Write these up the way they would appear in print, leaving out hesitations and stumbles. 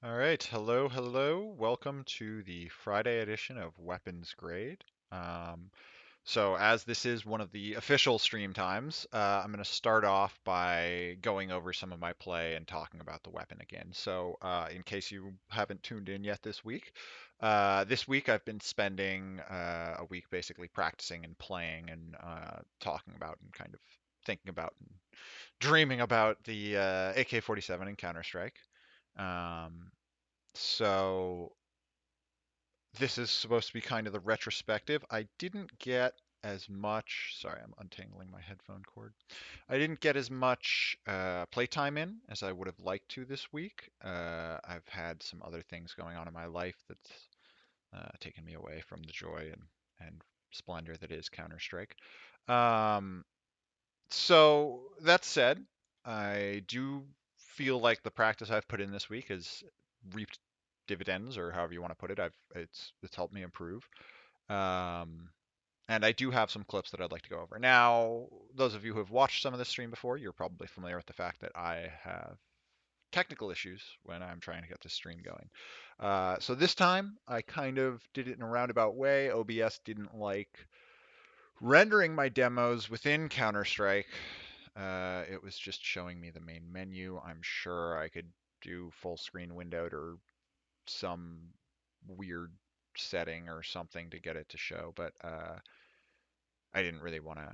All right, hello, hello. Welcome to the Friday edition of Weapons Grade. Um, so, as this is one of the official stream times, I'm going to start off by going over some of my play and talking about the weapon again. So, in case you haven't tuned in yet this week I've been spending a week basically practicing and playing and talking about and kind of thinking about and dreaming about the AK-47 and Counter-Strike. Um, so this is supposed to be kind of the retrospective. I didn't get as much. Sorry, I'm untangling my headphone cord. I didn't get as much playtime in as I would have liked to this week. I've had some other things going on in my life that's taken me away from the joy and splendor that is Counter Strike. Um, so that said, I do feel like the practice I've put in this week has reaped dividends, or however you want to put it. It's helped me improve. Um, and I do have some clips that I'd like to go over. Now, those of you who have watched some of this stream before, you're probably familiar with the fact that I have technical issues when I'm trying to get this stream going. So this time, I kind of did it in a roundabout way. OBS didn't like rendering my demos within Counter-Strike. It was just showing me the main menu. I'm sure I could do full screen windowed or some weird setting or something to get it to show, but I didn't really want to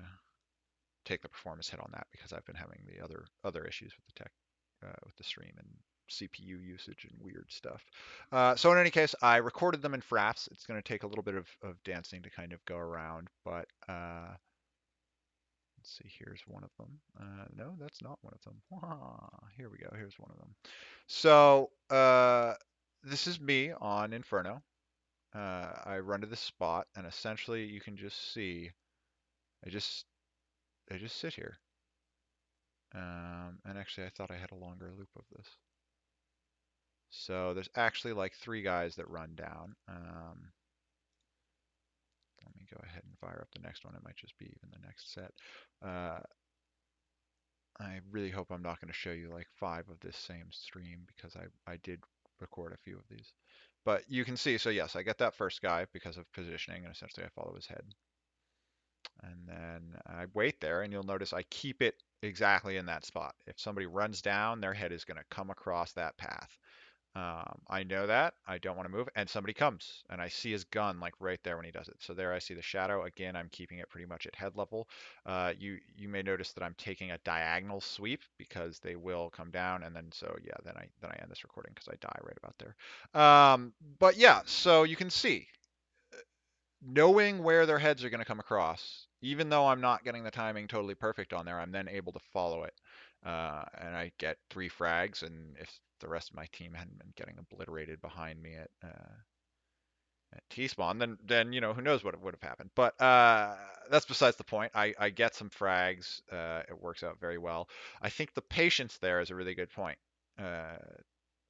take the performance hit on that because I've been having the other issues with the tech, with the stream and CPU usage and weird stuff. So in any case, I recorded them in Fraps. It's going to take a little bit of dancing to kind of go around, but let's see, here's one of them. No, that's not one of them. Here we go. Here's one of them. So this is me on Inferno. I run to this spot, and essentially you can just see I just I just sit here. And actually, I thought I had a longer loop of this. So there's actually like three guys that run down. Let me go ahead and fire up the next one. It might just be even the next set. Uh, I really hope I'm not going to show you like five of this same stream because I did record a few of these. But you can see, so yes, I get that first guy because of positioning, and essentially I follow his head. And then I wait there, and you'll notice I keep it exactly in that spot. If somebody runs down, their head is going to come across that path. I know that. I don't want to move. And somebody comes, and I see his gun like right there when he does it. So there I see the shadow. Again, I'm keeping it pretty much at head level. You may notice that I'm taking a diagonal sweep because they will come down, and then so yeah, then I end this recording because I die right about there. But yeah, so you can see knowing where their heads are going to come across, even though I'm not getting the timing totally perfect on there, I'm then able to follow it. And I get three frags, and if the rest of my team hadn't been getting obliterated behind me at T-spawn, then who knows what would have happened. But that's besides the point. I get some frags. It works out very well. I think the patience there is a really good uh,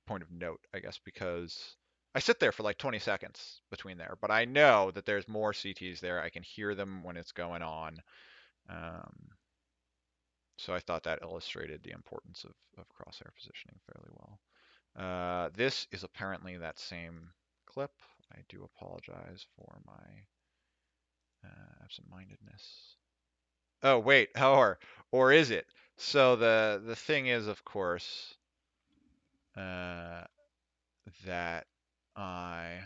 point of note, I guess, because I sit there for like 20 seconds between there, but I know that there's more CTs there. I can hear them when it's going on. Um, so I thought that illustrated the importance of crosshair positioning fairly well. This is apparently that same clip. I do apologize for my absent-mindedness. Oh wait, or is it? So the thing is, of course, uh, that I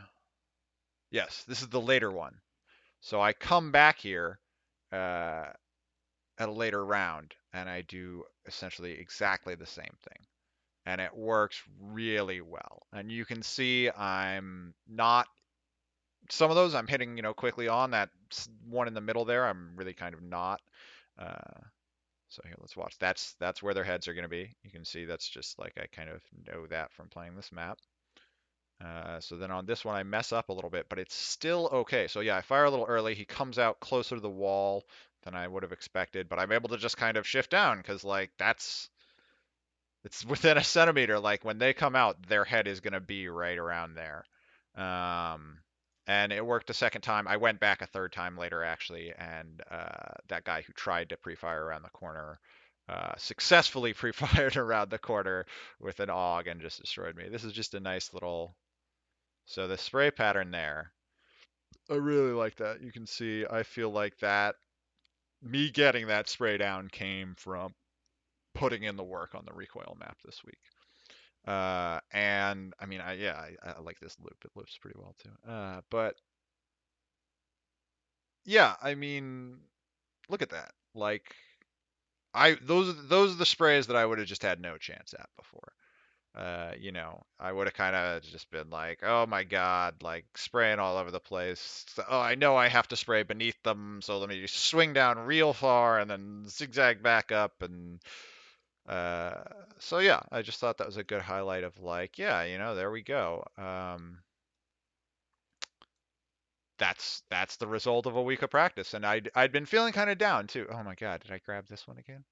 yes, this is the later one. So I come back here uh, at a later round and I do essentially exactly the same thing. And it works really well. And you can see I'm not, some of those I'm hitting, quickly on. That one in the middle there, I'm really kind of not. Uh, so here, let's watch. That's where their heads are going to be. You can see that's just like I kind of know that from playing this map. So then on this one, I mess up a little bit, but it's still okay. So yeah, I fire a little early. He comes out closer to the wall than I would have expected, but I'm able to just kind of shift down because like it's within a centimeter. Like when they come out, their head is gonna be right around there. Um, and it worked a second time. I went back a third time later actually, and that guy who tried to pre-fire around the corner successfully pre-fired around the corner with an AUG and just destroyed me. This is just a nice little. So the spray pattern there, I really like that. You can see I feel like that me getting that spray down came from putting in the work on the recoil map this week. And I mean, I like this loop. It loops pretty well too. But yeah, I mean, look at that. Like those are the sprays that I would have just had no chance at before. I would have kind of just been like, oh my God, like spraying all over the place. So, oh, I know I have to spray beneath them, so let me just swing down real far and then zigzag back up. And uh, so, yeah, I just thought that was a good highlight of like, yeah, there we go. That's the result of a week of practice. And I'd been feeling kind of down too. Oh my God, did I grab this one again?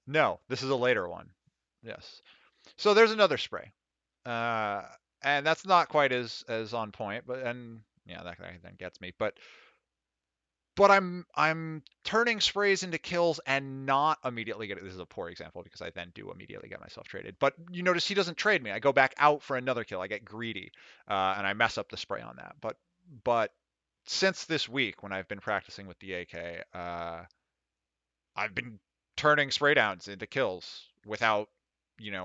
No, this is a later one. Yes. So there's another spray. Uh, and that's not quite as on point, but and yeah, that then gets me. But I'm turning sprays into kills and not immediately get it. This is a poor example because I then do immediately get myself traded. But you notice he doesn't trade me. I go back out for another kill. I get greedy, and I mess up the spray on that. But since this week when I've been practicing with the AK, I've been turning spray downs into kills without,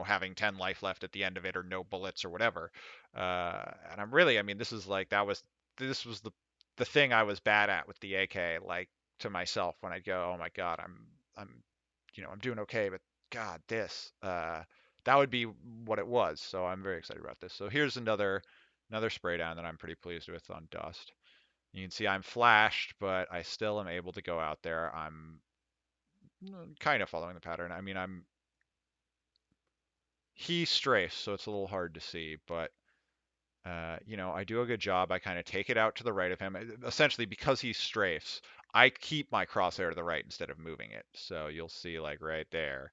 having 10 life left at the end of it or no bullets or whatever. And I mean, this was the thing I was bad at with the AK, like to myself when I'd go, oh my God, I'm, I'm doing okay, but God, that would be what it was. So I'm very excited about this. So here's another spray down that I'm pretty pleased with on Dust. You can see I'm flashed, but I still am able to go out there. I'm kind of following the pattern. I mean, he strafes, so it's a little hard to see, but I do a good job. I kind of take it out to the right of him. Essentially, because he strafes, I keep my crosshair to the right instead of moving it. So you'll see, like right there,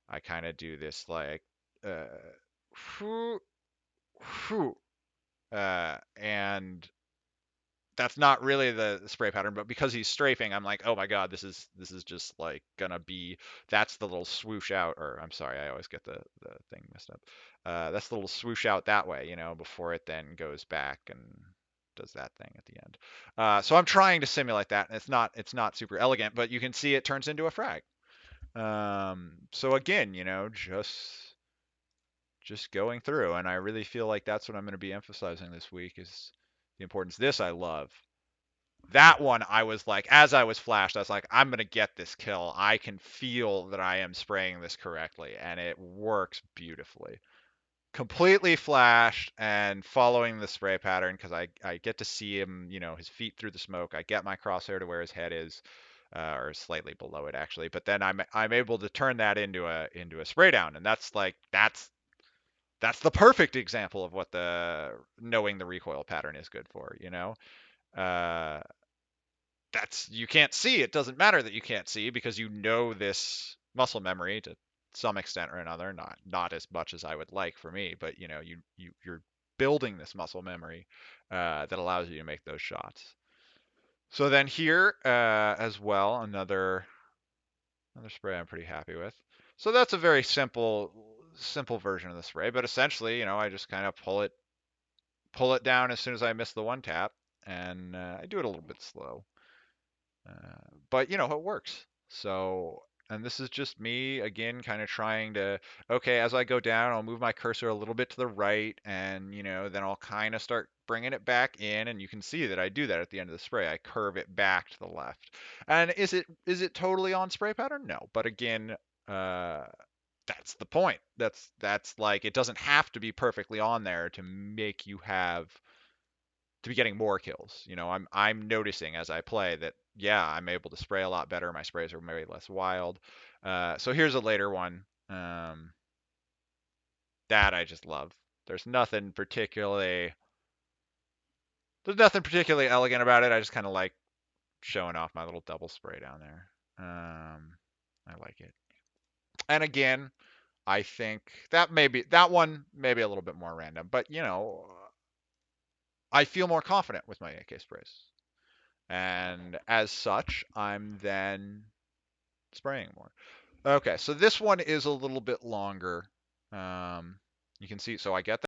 I kind of do this like, uh, whoo, whoo, and that's not really the spray pattern, but because he's strafing, I'm like, oh my God, this is just like gonna be that's the little swoosh out, or I'm sorry, I always get the thing messed up. That's the little swoosh out that way, before it then goes back and does that thing at the end. So I'm trying to simulate that, and it's not super elegant, but you can see it turns into a frag. So again, just going through, and I really feel like that's what I'm going to be emphasizing this week is the importance. This I love that one. I was like, as I was flashed, I was like, I'm gonna get this kill. I can feel that I am spraying this correctly, and it works beautifully. Completely flashed and following the spray pattern because I get to see him, his feet through the smoke. I get my crosshair to where his head is, or slightly below it actually. But then I'm able to turn that into a spray down, and that's the perfect example of what the knowing the recoil pattern is good for. Uh, that's you can't see. It doesn't matter that you can't see because you know this muscle memory to some extent or another. Not as much as I would like for me, but you're building this muscle memory that allows you to make those shots. So then here as well, another spray I'm pretty happy with. So that's a very simple version of the spray, but essentially, I just kind of pull it down as soon as I miss the one tap, and I do it a little bit slow. But it works. So, and this is just me again, kind of trying to, okay, as I go down, I'll move my cursor a little bit to the right, and then I'll kind of start bringing it back in, and you can see that I do that at the end of the spray. I curve it back to the left. And is it totally on spray pattern? No, but again, uh, that's the point. That's like it doesn't have to be perfectly on there to make you have to be getting more kills. I'm noticing as I play that yeah, I'm able to spray a lot better. My sprays are way less wild. So here's a later one that I just love. There's nothing particularly there's nothing particularly elegant about it. I just kind of like showing off my little double spray down there. I like it. And again, I think that one maybe a little bit more random, but I feel more confident with my AK sprays. And as such, I'm then spraying more. Okay, so this one is a little bit longer. Um, you can see, so I get